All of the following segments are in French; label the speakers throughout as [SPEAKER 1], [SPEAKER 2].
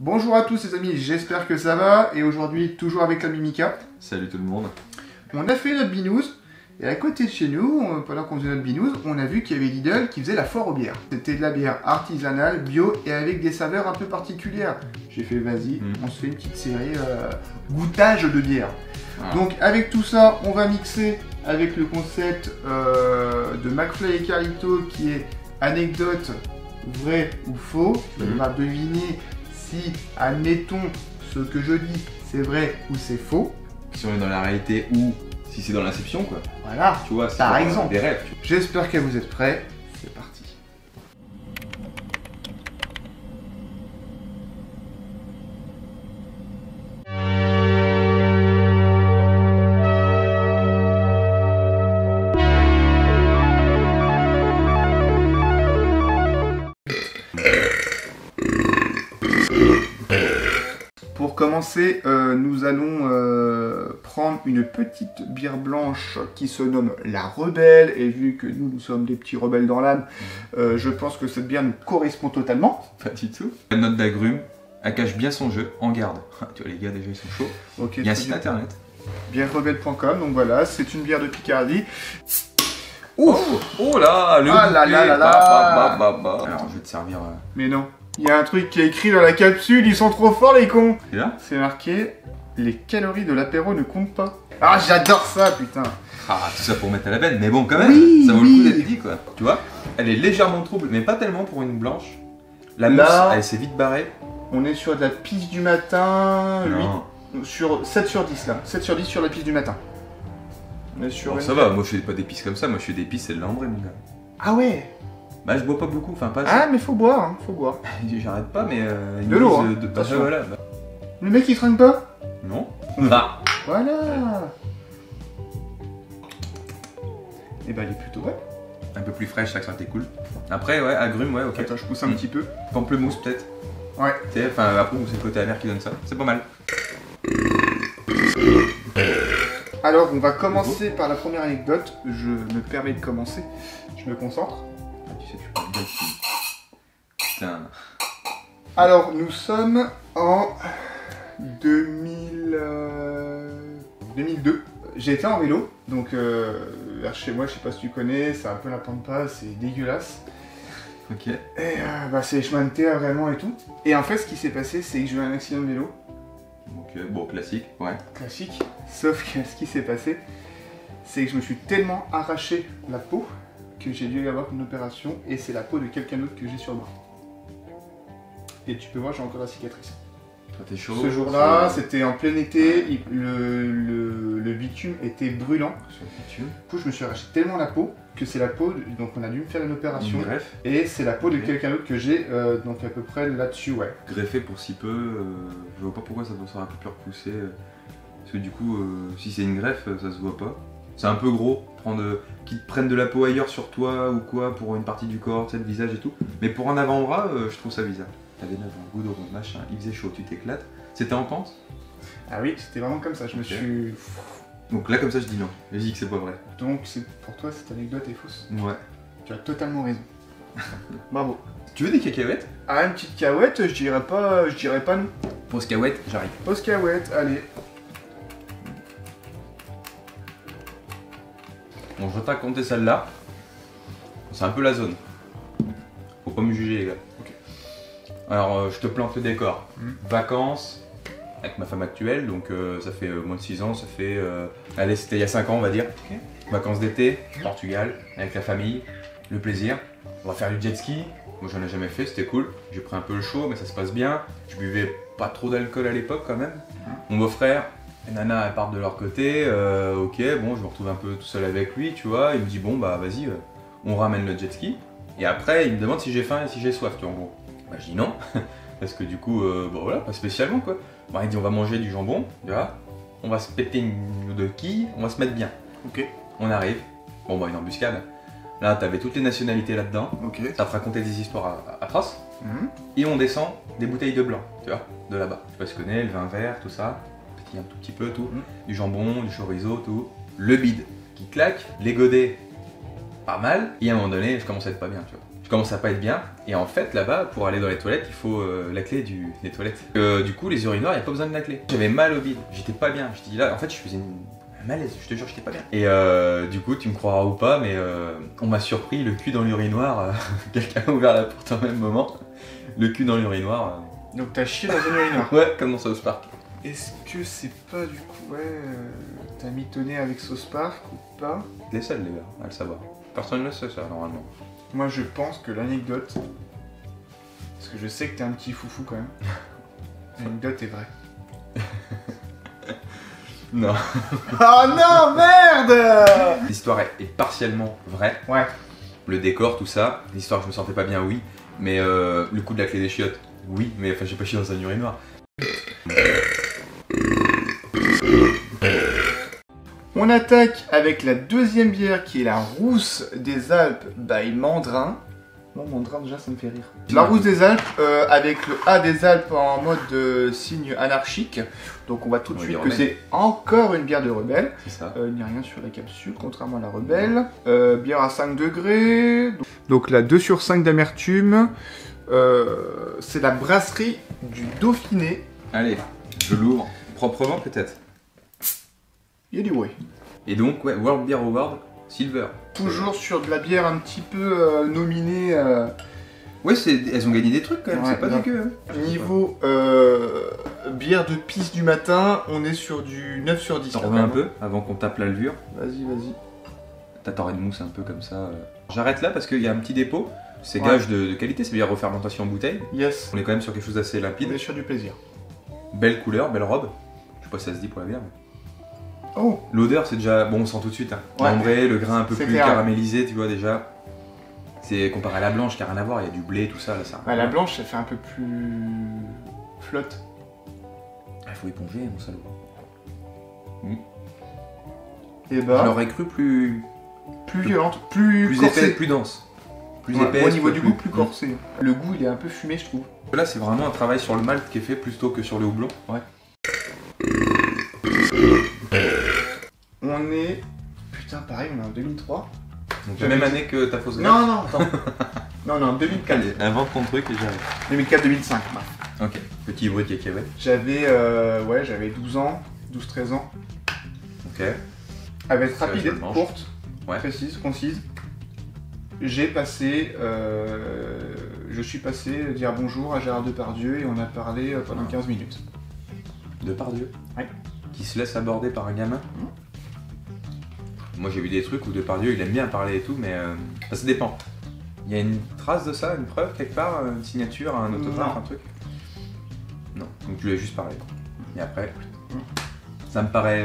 [SPEAKER 1] Bonjour à tous les amis, j'espère que ça va, et aujourd'hui toujours avec la Mimika.
[SPEAKER 2] Salut tout le monde.
[SPEAKER 1] On a fait notre binouze, et à côté de chez nous, pendant qu'on faisait notre binouze, on a vu qu'il y avait Lidl qui faisait la foire aux bières. C'était de la bière artisanale, bio, et avec des saveurs un peu particulières. J'ai fait vas-y, on se fait une petite série goûtage de bière. Ah. Donc avec tout ça, on va mixer avec le concept de McFly et Carlito qui est anecdote, vrai ou faux. Tu vas deviner si, admettons, ce que je dis, c'est vrai ou c'est faux.
[SPEAKER 2] Si on est dans la réalité ou si c'est dans l'inception, quoi.
[SPEAKER 1] Voilà,
[SPEAKER 2] tu vois, c'est
[SPEAKER 1] par exemple.
[SPEAKER 2] Des rêves.
[SPEAKER 1] J'espère que vous êtes prêts. C'est parti. Pour commencer, nous allons prendre une petite bière blanche qui se nomme la Rebelle. Et vu que nous sommes des petits rebelles dans l'âme, je pense que cette bière nous correspond totalement.
[SPEAKER 2] Pas du tout. La note d'agrumes, elle cache bien son jeu, en garde. Tu vois, les gars, déjà, ils sont chauds.
[SPEAKER 1] Okay,
[SPEAKER 2] il y a un site internet.
[SPEAKER 1] Bièrerebelle.com, donc voilà, c'est une bière de Picardie.
[SPEAKER 2] Ouf. Oh là, le
[SPEAKER 1] ah là là là là.
[SPEAKER 2] Alors, je vais te servir...
[SPEAKER 1] Mais non. Il y a un truc qui est écrit dans la capsule, ils sont trop forts les cons.
[SPEAKER 2] Et là,
[SPEAKER 1] c'est marqué, les calories de l'apéro ne comptent pas. Ah, j'adore ça, putain.
[SPEAKER 2] Ah, tout ça pour mettre à la veine, mais bon, quand même,
[SPEAKER 1] oui,
[SPEAKER 2] ça vaut le coup d'être dit, quoi. Tu vois, elle est légèrement trouble, mais pas tellement pour une blanche. La mousse, elle s'est vite barrée.
[SPEAKER 1] On est sur de la pisse du matin,
[SPEAKER 2] non.
[SPEAKER 1] 8, sur 7 sur 10 là, 7 sur 10 sur la pisse du matin. On est sur
[SPEAKER 2] bon, ça va, moi je fais pas des pisses comme ça, moi je fais des pisses, c'est de l'ambré, mon gars.
[SPEAKER 1] Ah ouais.
[SPEAKER 2] Bah je bois pas beaucoup, enfin pas...
[SPEAKER 1] Ah mais faut boire, hein, faut boire.
[SPEAKER 2] J'arrête pas, mais...
[SPEAKER 1] de l'eau, hein.
[SPEAKER 2] Voilà.
[SPEAKER 1] Le mec il trinque pas?
[SPEAKER 2] Non.
[SPEAKER 1] Ah. Voilà. Et bah elle est plutôt ouais.
[SPEAKER 2] Un peu plus fraîche, ça que ça été cool. Après ouais, agrumes, ouais, ok.
[SPEAKER 1] Attends, je pousse un petit peu.
[SPEAKER 2] Pamplemousse peut-être.
[SPEAKER 1] Ouais.
[SPEAKER 2] Tu sais, enfin après c'est le côté amer qui donne ça, c'est pas mal.
[SPEAKER 1] Alors on va commencer par la première anecdote, je me permets de commencer, je me concentre.
[SPEAKER 2] Ah, tu sais que je suis pas bien ici. Putain.
[SPEAKER 1] Alors nous sommes en 2002. J'ai été en vélo, donc vers chez moi, je sais pas si tu connais, c'est un peu la pampa, c'est dégueulasse.
[SPEAKER 2] Ok.
[SPEAKER 1] Et c'est les chemins de terre vraiment et tout. Et en fait ce qui s'est passé, c'est que j'ai eu un accident de vélo.
[SPEAKER 2] Ok, bon classique, ouais.
[SPEAKER 1] Classique, sauf que ce qui s'est passé, c'est que je me suis tellement arraché la peau que j'ai dû y avoir une opération et c'est la peau de quelqu'un d'autre que j'ai sur le bras. Et tu peux voir, j'ai encore la cicatrice.
[SPEAKER 2] T'es chaud.
[SPEAKER 1] Ce jour-là, c'était en plein été, le bitume était brûlant.
[SPEAKER 2] Sur le bitume.
[SPEAKER 1] Du coup, je me suis arraché tellement la peau que c'est la peau, donc on a dû me faire une opération.
[SPEAKER 2] Une greffe.
[SPEAKER 1] Et c'est la peau de quelqu'un d'autre que j'ai, donc à peu près là-dessus, ouais.
[SPEAKER 2] Greffé pour si peu, je vois pas pourquoi ça doit se un peu plus repoussé. Parce que du coup, si c'est une greffe, ça se voit pas. C'est un peu gros, qu'ils te prennent de la peau ailleurs sur toi ou quoi pour une partie du corps, tu sais, le visage et tout. Mais pour un avant-bras, je trouve ça bizarre. T'avais 9 ans, goudron, machin, il faisait chaud, tu t'éclates. C'était en pente?
[SPEAKER 1] Ah oui, c'était vraiment comme ça, je me suis...
[SPEAKER 2] Donc là, comme ça, je dis non. Je dis que c'est pas vrai.
[SPEAKER 1] Donc pour toi, cette anecdote est fausse.
[SPEAKER 2] Ouais.
[SPEAKER 1] Tu as totalement raison. Bravo.
[SPEAKER 2] Tu veux des cacahuètes?
[SPEAKER 1] Ah, une petite cacahuète, je dirais pas non.
[SPEAKER 2] Pause cacahuète, j'arrive.
[SPEAKER 1] Pause cacahuète, allez.
[SPEAKER 2] Bon, je vais te raconter celle-là. C'est un peu la zone. Faut pas me juger, les gars.
[SPEAKER 1] Ok.
[SPEAKER 2] Alors, je te plante le décor. Vacances avec ma femme actuelle, donc ça fait moins de 6 ans, ça fait... allez, c'était il y a 5 ans, on va dire. Okay. Vacances d'été, Portugal, avec la famille, le plaisir. On va faire du jet ski. Moi, j'en ai jamais fait, c'était cool. J'ai pris un peu le chaud, mais ça se passe bien. Je buvais pas trop d'alcool à l'époque, quand même. Mon beau-frère, les nanas, elles partent de leur côté. Ok, bon, je me retrouve un peu tout seul avec lui, tu vois. Il me dit, bon, bah, vas-y, on ramène le jet ski. Et après, il me demande si j'ai faim et si j'ai soif, tu vois, en gros. Bah, je dis non, parce que du coup, bon voilà, pas spécialement quoi. Bah, il dit on va manger du jambon, tu vois, on va se péter une ou deux quilles, on va se mettre bien.
[SPEAKER 1] Ok.
[SPEAKER 2] On arrive, bon bah une embuscade. Là, t'avais toutes les nationalités là-dedans,
[SPEAKER 1] ok.
[SPEAKER 2] Ça te racontait des histoires atroces. Et on descend des bouteilles de blanc, tu vois, de là-bas. Je sais pas si tu connais, le vin vert, tout ça, petit un tout petit peu, tout. Du jambon, du chorizo, tout. Le bide qui claque, les godets, pas mal. Et à un moment donné, je commence à être pas bien, tu vois. commence à pas être bien. Et en fait, là-bas, pour aller dans les toilettes, il faut la clé des toilettes. Du coup, les urinoirs, il n'y a pas besoin de la clé. J'avais mal au bide, j'étais pas bien. Je dis là, en fait, je faisais un malaise, je te jure, j'étais pas bien. Et du coup, tu me croiras ou pas, mais on m'a surpris, le cul dans l'urinoir. Quelqu'un a ouvert la porte au même moment. Le cul dans l'urinoir.
[SPEAKER 1] Donc t'as chié dans un urinoir.
[SPEAKER 2] Ouais, comme dans South Park.
[SPEAKER 1] Est-ce que c'est pas du coup, t'as mitonné avec South Park ou pas?
[SPEAKER 2] Les seuls, les gars, à le savoir. Personne ne le sait, ça, normalement.
[SPEAKER 1] Moi, je pense que l'anecdote, parce que je sais que t'es un petit foufou quand même, l'anecdote est vraie.
[SPEAKER 2] Non.
[SPEAKER 1] Oh non, merde!
[SPEAKER 2] L'histoire est partiellement vraie.
[SPEAKER 1] Ouais.
[SPEAKER 2] Le décor, tout ça. L'histoire, je me sentais pas bien, oui. Mais le coup de la clé des chiottes, oui. Mais enfin, j'ai pas chié dans un urinoir.
[SPEAKER 1] On attaque avec la deuxième bière qui est la Rousse des Alpes by Mandrin. Non, Mandrin déjà ça me fait rire. La Rousse des Alpes avec le A des Alpes en mode signe anarchique. Donc on voit tout de suite que c'est encore une bière de Rebelle.
[SPEAKER 2] C'est ça.
[SPEAKER 1] Il n'y a rien sur la capsule, contrairement à la Rebelle. Bière à 5 degrés. Donc la 2 sur 5 d'amertume. C'est la brasserie du Dauphiné.
[SPEAKER 2] Allez, je l'ouvre proprement peut-être.
[SPEAKER 1] Il y a du bruit.
[SPEAKER 2] Et donc, ouais, World Beer Award, Silver.
[SPEAKER 1] Toujours sur de la bière un petit peu nominée.
[SPEAKER 2] Ouais, elles ont gagné des trucs quand même,
[SPEAKER 1] Ouais,
[SPEAKER 2] c'est pas dégueu. Hein.
[SPEAKER 1] Niveau bière de pisse du matin, on est sur du 9 sur 10.
[SPEAKER 2] T'en remets un peu avant qu'on tape la levure.
[SPEAKER 1] Vas-y, vas-y.
[SPEAKER 2] T'aurais une mousse un peu comme ça. J'arrête là parce qu'il y a un petit dépôt. C'est gage de qualité, c'est bien refermentation en bouteille.
[SPEAKER 1] Yes.
[SPEAKER 2] On est quand même sur quelque chose d'assez limpide.
[SPEAKER 1] On est sur du plaisir.
[SPEAKER 2] Belle couleur, belle robe. Je sais pas si ça se dit pour la bière. Mais...
[SPEAKER 1] Oh.
[SPEAKER 2] L'odeur, c'est déjà. Bon, on sent tout de suite. Hein.
[SPEAKER 1] Ouais.
[SPEAKER 2] L'ambré, le grain un peu plus
[SPEAKER 1] clair.
[SPEAKER 2] caramélisé, tu vois déjà. C'est comparé à la blanche qui a rien à voir, il y a du blé, tout ça. Là, ça...
[SPEAKER 1] Ouais, la blanche, elle fait un peu plus flotte.
[SPEAKER 2] Il faut éponger, mon salaud.
[SPEAKER 1] Et bah.
[SPEAKER 2] Je l'aurais cru plus
[SPEAKER 1] violente, plus corsée.
[SPEAKER 2] épais, plus dense. Plus
[SPEAKER 1] Ouais,
[SPEAKER 2] épaisse.
[SPEAKER 1] au niveau du goût, plus corsé. Le goût, il est un peu fumé, je trouve.
[SPEAKER 2] Là, c'est vraiment un travail sur le malt qui est fait plutôt que sur le houblon.
[SPEAKER 1] Ouais. On est. Putain, pareil, on est en 2003.
[SPEAKER 2] Donc la même année que ta fausse graisse.
[SPEAKER 1] Non, attends. Non, non, 2004.
[SPEAKER 2] Allez, invente ton truc et j'arrive.
[SPEAKER 1] 2004-2005.
[SPEAKER 2] Ok, petit bruit qui est
[SPEAKER 1] J'avais 12 ans, 12-13 ans.
[SPEAKER 2] Ok.
[SPEAKER 1] Elle va être
[SPEAKER 2] Ça,
[SPEAKER 1] rapide,
[SPEAKER 2] je le mange.
[SPEAKER 1] courte,
[SPEAKER 2] Ouais.
[SPEAKER 1] précise, concise. Je suis passé dire bonjour à Gérard Depardieu et on a parlé pendant 15 minutes.
[SPEAKER 2] Depardieu.
[SPEAKER 1] Ouais.
[SPEAKER 2] Qui se laisse aborder par un gamin. Moi j'ai vu des trucs où Depardieu il aime bien parler et tout, mais ça dépend. Il y a une trace de ça, une preuve quelque part, une signature, un autographe,
[SPEAKER 1] Non.
[SPEAKER 2] un truc? Non, donc je lui ai juste parlé. Et après, ça me paraît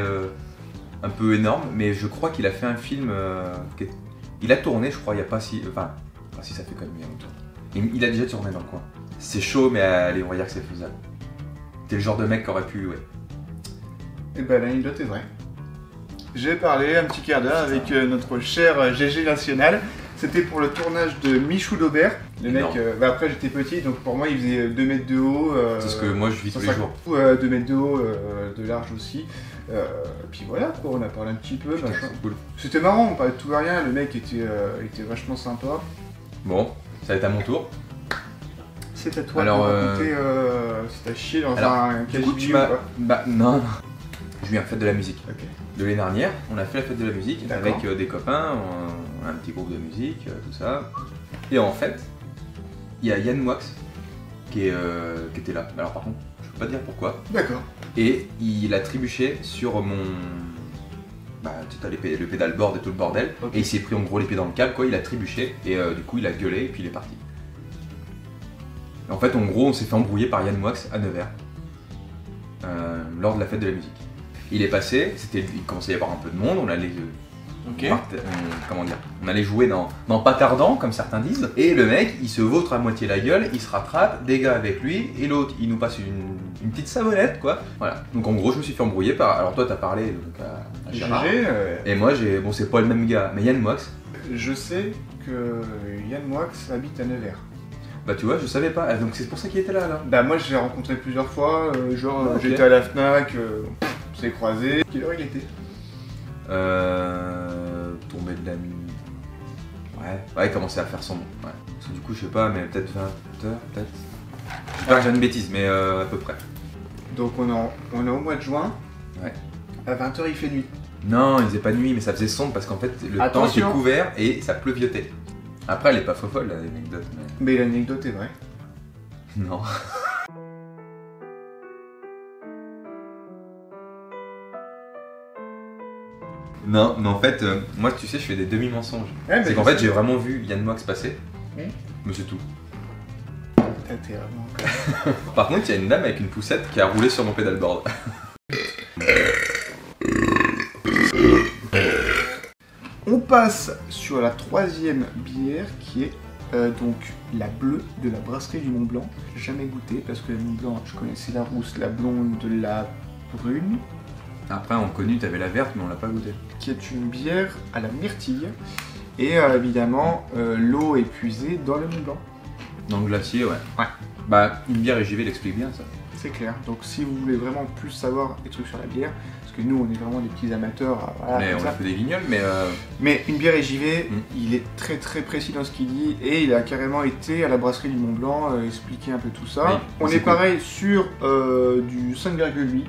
[SPEAKER 2] un peu énorme, mais je crois qu'il a fait un film. Il a tourné, je crois, il n'y a pas si. Enfin, si ça fait quand même bien longtemps. Il a déjà tourné dans le coin. C'est chaud, mais allez, on va dire que c'est faisable. T'es le genre de mec qui aurait pu, ouais.
[SPEAKER 1] Et ben l'anecdote est vraie. J'ai parlé un petit quart d'heure avec notre cher GG National. C'était pour le tournage de Michou d'Aubert. Le mec, après j'étais petit, donc pour moi il faisait 2 mètres de haut.
[SPEAKER 2] C'est ce que moi je vis tous les jours.
[SPEAKER 1] 2 mètres de haut, de large aussi. Puis voilà, quoi, on a parlé un petit peu.
[SPEAKER 2] Putain, c'est cool.
[SPEAKER 1] C'était marrant, on parlait de tout et rien, le mec était vachement sympa.
[SPEAKER 2] Bon, ça va être à mon tour.
[SPEAKER 1] C'est à toi
[SPEAKER 2] Alors,
[SPEAKER 1] de raconter si t'as chié dans un
[SPEAKER 2] du coup, tu
[SPEAKER 1] KGB ou
[SPEAKER 2] m'as...
[SPEAKER 1] pas.
[SPEAKER 2] Bah non. Je viens à la fête de la musique.
[SPEAKER 1] Ok.
[SPEAKER 2] De l'année dernière, on a fait la fête de la musique
[SPEAKER 1] D'accord.
[SPEAKER 2] avec des copains, un petit groupe de musique, tout ça. Et en fait, il y a Yann Moix qui était là. Alors par contre, je peux pas te dire pourquoi.
[SPEAKER 1] D'accord.
[SPEAKER 2] Et il a trébuché sur mon... Bah, tu sais, le pédalboard et tout le bordel.
[SPEAKER 1] Ok.
[SPEAKER 2] Et il s'est pris en gros les pieds dans le câble, quoi. Il a trébuché et du coup il a gueulé et puis il est parti. Et en fait, en gros, on s'est fait embrouiller par Yann Moix à Nevers lors de la fête de la musique. Il est passé, il commençait à y avoir un peu de monde, on allait... comment dire, on allait jouer dans pas tardant, comme certains disent, et le mec, il se vautre à moitié la gueule, il se rattrape, des gars avec lui, et l'autre, il nous passe une petite savonnette, quoi. Voilà. Donc en gros, je me suis fait embrouiller par... Alors toi, t'as parlé donc, à Gérard, et moi, bon, c'est pas le même gars, mais Yann Moix.
[SPEAKER 1] Je sais que Yann Moix habite à Nevers.
[SPEAKER 2] Bah tu vois, je savais pas, donc c'est pour ça qu'il était là.
[SPEAKER 1] Bah moi, je l'ai rencontré plusieurs fois,
[SPEAKER 2] Ok.
[SPEAKER 1] j'étais à la FNAC, on s'est croisés. Quelle heure il était?
[SPEAKER 2] Tombé de la nuit. Ouais, Ouais, il commençait à faire sombre. Ouais. Parce que du coup, je sais pas, mais peut-être 20 heures, peut-être. J'espère que j'ai une bêtise, mais à peu près.
[SPEAKER 1] Donc on est au mois de juin.
[SPEAKER 2] Ouais.
[SPEAKER 1] À 20 h il fait nuit.
[SPEAKER 2] Non, il faisait pas nuit, mais ça faisait sombre parce qu'en fait, le temps était couvert et ça pleuviotait. Après, elle est pas folle, l'anecdote.
[SPEAKER 1] Mais l'anecdote est vraie.
[SPEAKER 2] Non. Non, mais en fait, moi, tu sais, je fais des demi-mensonges.
[SPEAKER 1] Ouais,
[SPEAKER 2] c'est qu'en fait, j'ai vraiment vu Yann Moix passer. Mais c'est tout.
[SPEAKER 1] T'es vraiment...
[SPEAKER 2] Par contre, il y a une dame avec une poussette qui a roulé sur mon pédalboard.
[SPEAKER 1] On passe sur la troisième bière qui est donc la bleue de la brasserie du Mont Blanc. J'ai jamais goûté parce que le Mont Blanc, je connaissais la rousse, la blonde, la brune.
[SPEAKER 2] Après, en connu, t'avais la verte, mais on l'a pas goûté.
[SPEAKER 1] Qui est une bière à la myrtille. Et évidemment, l'eau est puisée dans le Mont Blanc.
[SPEAKER 2] Dans le glacier, ouais.
[SPEAKER 1] Ouais.
[SPEAKER 2] Bah, une bière EJV l'explique bien, ça.
[SPEAKER 1] C'est clair. Donc si vous voulez vraiment plus savoir des trucs sur la bière, parce que nous on est vraiment des petits amateurs, voilà,
[SPEAKER 2] mais on a fait des vignoles, mais...
[SPEAKER 1] Mais une bière EJV, il est très très précis dans ce qu'il dit, et il a carrément été à la brasserie du Mont Blanc expliquer un peu tout ça. Oui, on est pareil sur du 5,8,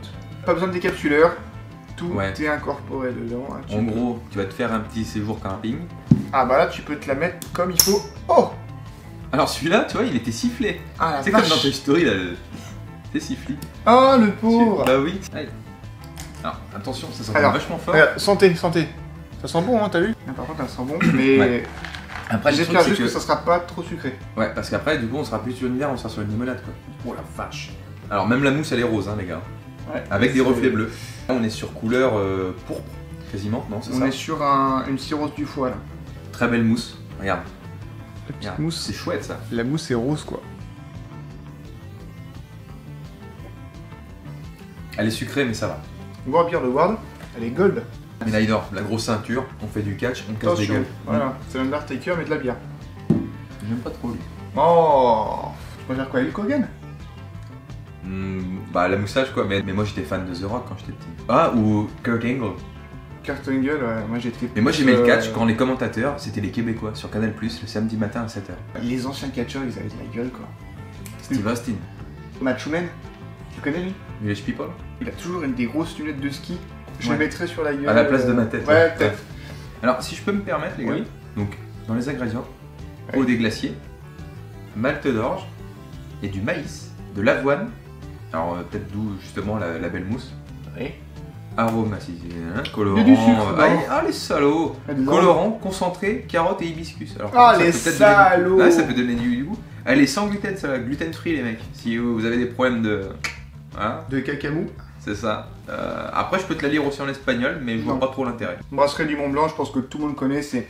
[SPEAKER 1] pas besoin de décapsuleur, tout est incorporé dedans. Hein,
[SPEAKER 2] en gros, tu vas te faire un petit séjour camping.
[SPEAKER 1] Ah bah là tu peux te la mettre comme il faut. Oh!
[SPEAKER 2] Alors celui-là, tu vois, il était sifflé.
[SPEAKER 1] Ah,
[SPEAKER 2] c'est comme dans Toy Story, là, c'est sifflé.
[SPEAKER 1] Oh, le pauvre!
[SPEAKER 2] Bah oui. Allez. Alors, attention, ça sent vachement fort.
[SPEAKER 1] Santé, santé. Ça sent bon, hein, t'as vu? Par contre, ça sent bon, mais... Ouais.
[SPEAKER 2] Après,
[SPEAKER 1] j'espère juste que ça sera pas trop sucré.
[SPEAKER 2] Ouais, parce qu'après, du coup, on sera plus sur une bière, on sera sur une limonade, quoi.
[SPEAKER 1] Oh la vache.
[SPEAKER 2] Alors, même la mousse, elle est rose, hein, les gars.
[SPEAKER 1] Ouais.
[SPEAKER 2] Avec des reflets bleus. Là, on est sur couleur pourpre, quasiment, non? C'est ça?
[SPEAKER 1] On est sur une cirrhose du foie, là.
[SPEAKER 2] Très belle mousse, regarde.
[SPEAKER 1] La petite mousse.
[SPEAKER 2] C'est chouette ça.
[SPEAKER 1] La mousse est rose quoi.
[SPEAKER 2] Elle est sucrée mais ça va.
[SPEAKER 1] World Beer de Ward, elle est gold.
[SPEAKER 2] Médaille d'or, la grosse ceinture, on fait du catch, on casse des gueules.
[SPEAKER 1] Voilà, c'est l'Undertaker mais de la bière.
[SPEAKER 2] J'aime pas trop lui.
[SPEAKER 1] Oh, tu préfères quoi, Hulk Hogan?
[SPEAKER 2] Bah la moustache quoi, mais moi j'étais fan de The Rock quand j'étais petit. Ah, ou Kurt Angle.
[SPEAKER 1] Kurt Angle, ouais, moi j'étais...
[SPEAKER 2] Mais moi j'aimais le catch quand les commentateurs, c'était les Québécois sur Canal+, le samedi matin à 7h.
[SPEAKER 1] Les anciens catcheurs, ils avaient de la gueule quoi.
[SPEAKER 2] Steve Austin.
[SPEAKER 1] Matt Schumann, tu connais lui?
[SPEAKER 2] Village People.
[SPEAKER 1] Il a toujours des grosses lunettes de ski. Je les mettrais sur la gueule.
[SPEAKER 2] À la place de ma tête.
[SPEAKER 1] Ouais, peut-être.
[SPEAKER 2] Alors si je peux me permettre les gars, donc dans les ingrédients, eau des glaciers, malt d'orge, et du maïs, de l'avoine, alors peut-être d'où justement la belle mousse.
[SPEAKER 1] Oui.
[SPEAKER 2] Arôme acidulé, colorant.
[SPEAKER 1] Il y a du sucre,
[SPEAKER 2] les salauds. Colorant, concentré, carotte et hibiscus. Alors,
[SPEAKER 1] ah les salauds.
[SPEAKER 2] Ouais, ça peut donner du goût. Elle est sans gluten, ça va, gluten free les mecs. Si vous avez des problèmes de... Hein,
[SPEAKER 1] de cacamou.
[SPEAKER 2] C'est ça. Après je peux te la lire aussi en espagnol, mais je vois pas trop l'intérêt.
[SPEAKER 1] Brasserie du Mont Blanc, je pense que tout le monde connaît, c'est...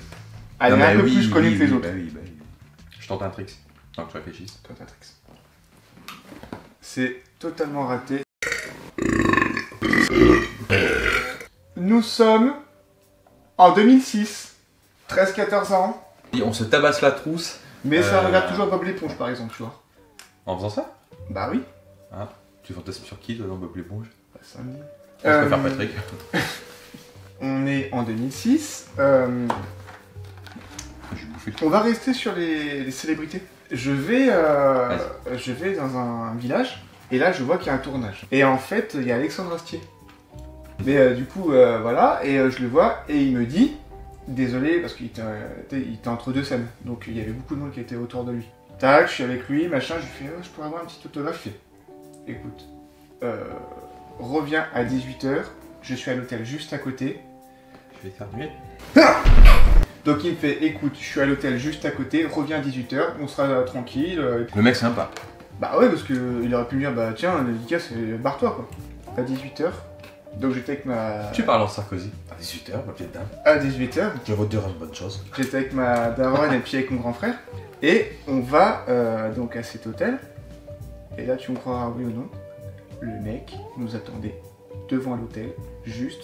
[SPEAKER 1] Elle est un peu plus connue que les autres.
[SPEAKER 2] Bah oui. Je tente un trick. Tant que je réfléchisse.
[SPEAKER 1] Tente un trick. C'est totalement raté. Nous sommes en 2006, 13-14 ans.
[SPEAKER 2] Et on se tabasse la trousse.
[SPEAKER 1] Mais ça regarde toujours Bob l'éponge par exemple, tu vois.
[SPEAKER 2] En faisant ça?
[SPEAKER 1] Bah oui.
[SPEAKER 2] Ah, tu fantasmes sur qui toi dans Bob l'éponge?
[SPEAKER 1] Bah, ça me dit.
[SPEAKER 2] Je préfère Patrick.
[SPEAKER 1] On est en 2006. On va rester sur les célébrités. Je vais dans un village et là je vois qu'il y a un tournage. Et en fait il y a Alexandre Astier. Mais du coup voilà, et je le vois et il me dit désolé parce qu'il était entre deux scènes. Donc il y avait beaucoup de monde qui était autour de lui. Tac, je suis avec lui, machin, je lui fais je pourrais avoir un petit autographe. Il fait écoute, reviens à 18 h, je suis à l'hôtel juste à côté.
[SPEAKER 2] Je vais éternuer.
[SPEAKER 1] Donc il me fait écoute, je suis à l'hôtel juste à côté, reviens à 18 h, on sera tranquille.
[SPEAKER 2] Le mec sympa.
[SPEAKER 1] Bah ouais, parce qu'il aurait pu me dire bah tiens, la dédicace, barre-toi quoi. À 18 h. Donc j'étais avec ma...
[SPEAKER 2] Tu parles en Sarkozy. À 18 h, ma petite dame.
[SPEAKER 1] À 18 h.
[SPEAKER 2] Je vais te dire une bonne chose.
[SPEAKER 1] J'étais avec ma daronne et puis avec mon grand frère. Et on va donc à cet hôtel. Et là tu me croiras oui ou non, le mec nous attendait devant l'hôtel, juste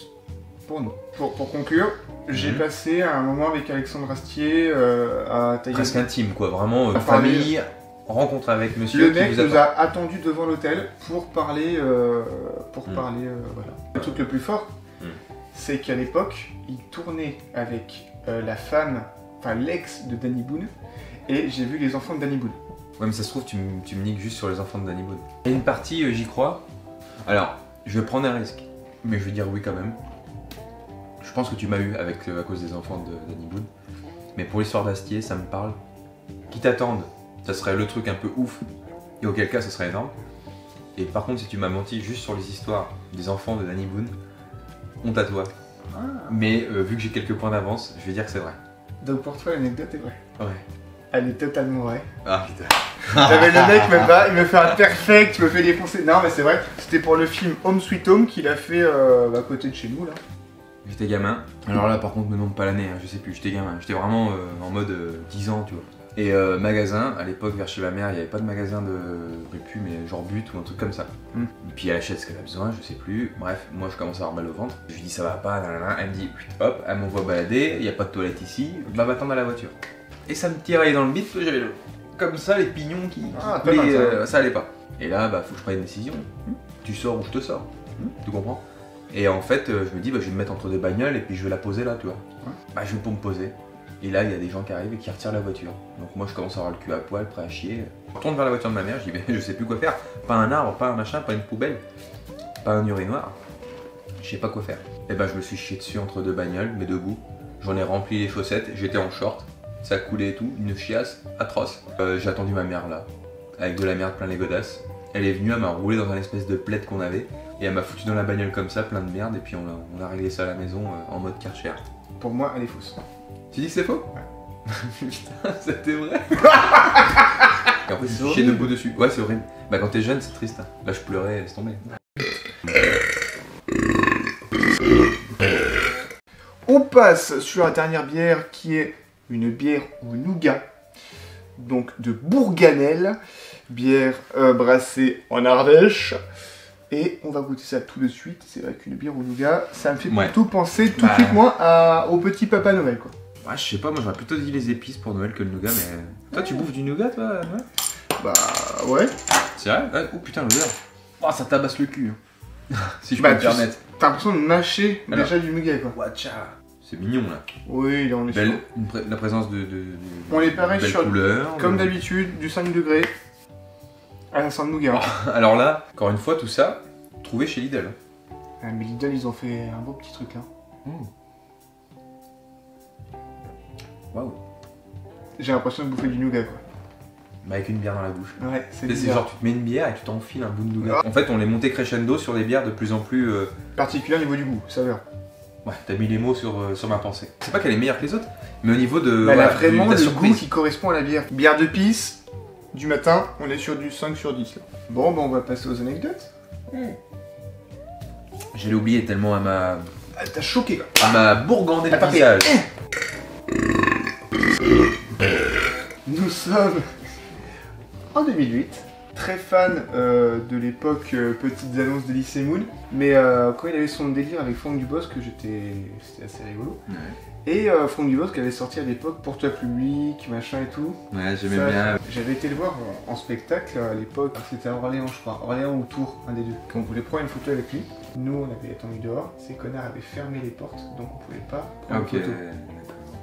[SPEAKER 1] pour nous. Pour conclure, j'ai passé un moment avec Alexandre Astier à tailler...
[SPEAKER 2] Presque intime quoi, vraiment famille, rencontre avec monsieur.
[SPEAKER 1] Le mec nous a attendu devant l'hôtel pour parler, voilà. Le truc le plus fort, c'est qu'à l'époque, il tournait avec la femme, enfin l'ex de Danny Boone, et j'ai vu les enfants de Danny Boone.
[SPEAKER 2] Ouais, mais ça se trouve, tu me niques juste sur les enfants de Danny Boone. Il y a une partie, j'y crois. Alors, je vais prendre un risque, mais je vais dire oui quand même. Je pense que tu m'as eu avec, à cause des enfants de Danny Boone. Mais pour l'histoire d'Astier, ça me parle. Qui t'attendent, ça serait le truc un peu ouf, et auquel cas, ça serait énorme. Et par contre, si tu m'as menti juste sur les histoires des enfants de Danny Boone, honte à toi.
[SPEAKER 1] Ah.
[SPEAKER 2] Mais vu que j'ai quelques points d'avance, je vais dire que c'est vrai.
[SPEAKER 1] Donc pour toi, l'anecdote est vraie.
[SPEAKER 2] Ouais.
[SPEAKER 1] Elle est totalement vraie.
[SPEAKER 2] Ah putain.
[SPEAKER 1] J'avais le mec même pas, il me fait un perfect, il me fait défoncer. Non mais c'est vrai, c'était pour le film Home Sweet Home qu'il a fait à côté de chez nous là.
[SPEAKER 2] J'étais gamin. Alors là, par contre, me demande pas l'année, hein, je sais plus. J'étais gamin. J'étais vraiment en mode 10 ans, tu vois. Et magasin, à l'époque, vers chez ma mère, il n'y avait pas de magasin de répu, mais genre but ou un truc comme ça. Et puis elle achète ce qu'elle a besoin, je sais plus. Bref, moi je commence à avoir mal au ventre. Je lui dis ça va pas, nanana. Elle me dit hop, elle m'envoie balader, il n'y a pas de toilette ici, bah va-t'en à la voiture. Et ça me tirait dans le bide, j'avais comme ça les pignons qui coulaient, ça allait pas. Et là, bah faut que je prenne une décision. Tu sors ou je te sors. Tu comprends? Et en fait, je me dis, bah, je vais me mettre entre deux bagnoles et puis je vais la poser là, tu vois. Bah, je vais pour me poser. Et là, il y a des gens qui arrivent et qui retirent la voiture. Donc moi, je commence à avoir le cul à poil, prêt à chier. Je retourne vers la voiture de ma mère, je dis, mais je sais plus quoi faire. Pas un arbre, pas un machin, pas une poubelle, pas un urinoir. Je sais pas quoi faire. Et ben, je me suis chié dessus entre deux bagnoles, mais debout. J'en ai rempli les chaussettes, j'étais en short. Ça coulait et tout, une chiasse atroce. J'ai attendu ma mère là, avec de la merde plein les godasses. Elle est venue, elle m'a roulé dans un espèce de plaid qu'on avait. Et elle m'a foutu dans la bagnole comme ça, plein de merde. Et puis on a réglé ça à la maison en mode Karcher.
[SPEAKER 1] Pour moi, elle est fausse.
[SPEAKER 2] Tu dis que c'est faux?
[SPEAKER 1] Ouais.
[SPEAKER 2] Putain, c'était vrai. Et en fait, c'est chier debout dessus. Ouais, c'est horrible. Bah, quand t'es jeune, c'est triste. Hein. Là, je pleurais, laisse tomber.
[SPEAKER 1] On passe sur la dernière bière qui est une bière au nougat. Donc de Bourganel. Bière brassée en Ardèche. Et on va goûter ça tout de suite. C'est vrai qu'une bière au nougat, ça me fait plutôt penser tout de suite moi au petit Papa Noël quoi.
[SPEAKER 2] Ouais, je sais pas, moi j'aurais plutôt dit les épices pour Noël que le nougat, mais. Toi, tu bouffes du nougat, toi? Ouais.
[SPEAKER 1] Bah ouais.
[SPEAKER 2] C'est vrai? Ouais. Oh putain, l'odeur. Oh, ça tabasse le cul. Hein. Si je peux me permettre.
[SPEAKER 1] T'as l'impression de mâcher déjà du nougat quoi.
[SPEAKER 2] Watcha. C'est mignon là.
[SPEAKER 1] Oui, là on est
[SPEAKER 2] belle, la présence de
[SPEAKER 1] on est pareil sur
[SPEAKER 2] couleur,
[SPEAKER 1] comme d'habitude, du 5 degrés. Ah, ça sent le nougat.
[SPEAKER 2] Oh, alors là, encore une fois, tout ça, trouvé chez Lidl.
[SPEAKER 1] Ah, mais Lidl, ils ont fait un beau petit truc là.
[SPEAKER 2] Waouh.
[SPEAKER 1] J'ai l'impression de bouffer du nougat quoi.
[SPEAKER 2] Bah avec une bière dans la bouche.
[SPEAKER 1] Ouais, c'est
[SPEAKER 2] genre tu te mets une bière et tu t'enfiles un bout de nougat. En fait, on les montait crescendo sur des bières de plus en plus
[SPEAKER 1] particulier au niveau du goût, saveur.
[SPEAKER 2] Ouais, t'as mis les mots sur ma pensée. C'est pas qu'elle est meilleure que les autres, mais au niveau de.
[SPEAKER 1] Elle a vraiment le goût qui correspond à la bière. Bière de pisse, du matin, on est sur du 5 sur 10 là. Bon, bah on va passer aux anecdotes.
[SPEAKER 2] Je l'ai oublié tellement à ma.
[SPEAKER 1] Ah, t'as choqué quoi.
[SPEAKER 2] À ma bourgandée le visage.
[SPEAKER 1] Nous sommes en 2008. Très fan de l'époque Petites Annonces de Lycée Moon, mais quand il avait son délire avec Franck Dubosc, c'était assez rigolo. Ouais. Et Franck Dubosc avait sorti à l'époque Pour-toi public, machin et tout.
[SPEAKER 2] Ouais, j'aimais bien.
[SPEAKER 1] J'avais été le voir en spectacle à l'époque, c'était à Orléans je crois, Orléans ou Tours, un des deux. Quand on voulait prendre une photo avec lui, nous on avait attendu dehors, ces connards avaient fermé les portes, donc on pouvait pas prendre une photo.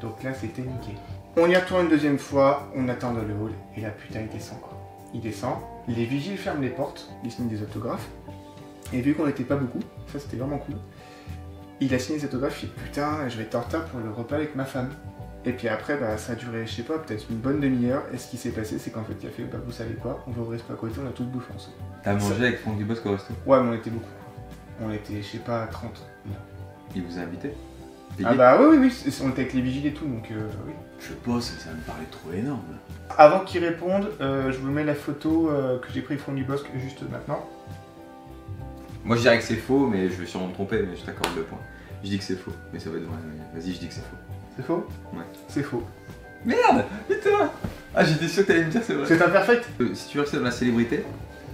[SPEAKER 1] Donc là c'était niqué. On y retourne une deuxième fois, on attend dans le hall, et là putain il descend quoi. Il descend, les vigiles ferment les portes, ils signent des autographes, et vu qu'on n'était pas beaucoup, ça c'était vraiment cool, il a signé des autographes, il dit putain je vais être en retard pour le repas avec ma femme. Et puis après bah, ça a duré je sais pas, peut-être une bonne demi-heure, et ce qui s'est passé c'est qu'en fait il a fait bah vous savez quoi, on va au resto à côté, on a tous bouffé ensemble.
[SPEAKER 2] T'as mangé avec Franck Dubosc au resto?
[SPEAKER 1] Ouais mais on était beaucoup, on était je sais pas 30.
[SPEAKER 2] Il vous a invité?
[SPEAKER 1] Ah bah oui, on était avec les vigiles et tout donc oui.
[SPEAKER 2] Je sais pas, ça me paraît trop énorme.
[SPEAKER 1] Avant qu'ils répondent, je vous mets la photo que j'ai pris Franck Dubosc juste maintenant.
[SPEAKER 2] Moi je dirais que c'est faux, mais je vais sûrement me tromper, mais je t'accorde le point. Je dis que c'est faux, mais ça va être vrai. Vas-y, je dis que c'est faux.
[SPEAKER 1] C'est faux?
[SPEAKER 2] Ouais.
[SPEAKER 1] C'est faux.
[SPEAKER 2] Merde! Putain! Ah, j'étais sûr que t'allais me dire c'est vrai.
[SPEAKER 1] C'est imperfect?
[SPEAKER 2] Si tu veux rester dans la célébrité,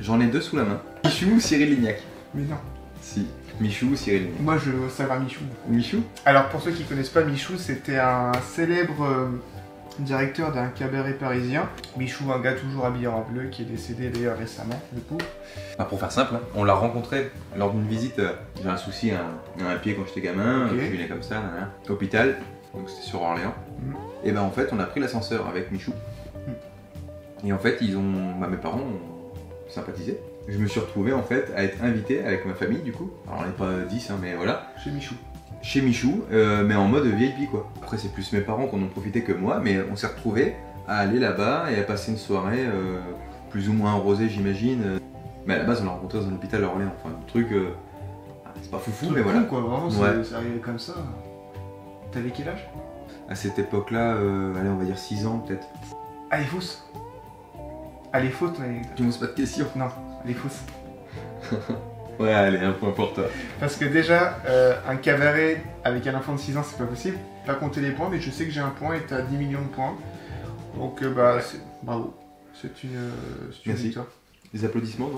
[SPEAKER 2] j'en ai deux sous la main. Michou ou Cyril Lignac?
[SPEAKER 1] Mais non.
[SPEAKER 2] Si. Michou ou Cyril Lignac?
[SPEAKER 1] Moi je savais Michou.
[SPEAKER 2] Michou?
[SPEAKER 1] Alors pour ceux qui connaissent pas Michou, c'était un célèbre directeur d'un cabaret parisien. Michou, un gars toujours habillé en bleu, qui est décédé d'ailleurs récemment, le pauvre.
[SPEAKER 2] Bah pour faire simple, hein, on l'a rencontré lors d'une visite. J'ai un souci à un pied quand j'étais gamin, je suis né comme ça, hôpital, donc c'était sur Orléans. Et ben en fait, on a pris l'ascenseur avec Michou. Et en fait, mes parents ont sympathisé. Je me suis retrouvé en fait à être invité avec ma famille du coup. Alors on n'est pas 10 hein, mais voilà.
[SPEAKER 1] Chez Michou.
[SPEAKER 2] Chez Michou, mais en mode VIP quoi. Après c'est plus mes parents qui en ont profité que moi, mais on s'est retrouvés à aller là-bas et à passer une soirée plus ou moins arrosée j'imagine. Mais à la base on l'a rencontré dans un hôpital à Orléans, enfin un truc... c'est pas foufou mais voilà.
[SPEAKER 1] Quoi, vraiment
[SPEAKER 2] Ouais.
[SPEAKER 1] c'est arrivé comme ça. T'avais quel âge?
[SPEAKER 2] À cette époque-là, allez on va dire 6 ans peut-être.
[SPEAKER 1] Elle est fausse. Elle est fausse ton anecdote.
[SPEAKER 2] Tu me poses pas de questions.
[SPEAKER 1] Non, elle est fausse.
[SPEAKER 2] Ouais allez, un point pour toi.
[SPEAKER 1] Parce que déjà, un cabaret avec un enfant de 6 ans, c'est pas possible. Pas compter les points, mais je sais que j'ai un point et t'as 10 millions de points. Donc bravo. C'est une
[SPEAKER 2] Merci.
[SPEAKER 1] victoire.
[SPEAKER 2] Des applaudissements non?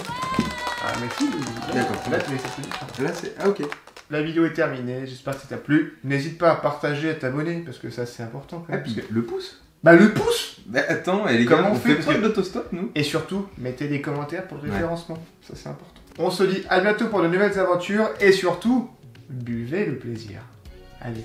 [SPEAKER 1] Ah merci.
[SPEAKER 2] D'accord.
[SPEAKER 1] Là tu les applaudissements.
[SPEAKER 2] Là c'est... Ah ok.
[SPEAKER 1] La vidéo est terminée, j'espère que ça t'a plu. N'hésite pas à partager, à t'abonner, parce que ça c'est important quand
[SPEAKER 2] Ah
[SPEAKER 1] même.
[SPEAKER 2] puis le pouce.
[SPEAKER 1] Bah le pouce.
[SPEAKER 2] Bah attends, les
[SPEAKER 1] Comment
[SPEAKER 2] gars,
[SPEAKER 1] on
[SPEAKER 2] on
[SPEAKER 1] fait,
[SPEAKER 2] fait
[SPEAKER 1] parce
[SPEAKER 2] pas
[SPEAKER 1] que-
[SPEAKER 2] d'autostop nous?
[SPEAKER 1] Et surtout, mettez des commentaires pour le référencement. Ça c'est important. On se dit à bientôt pour de nouvelles aventures et surtout, buvez le plaisir. Allez.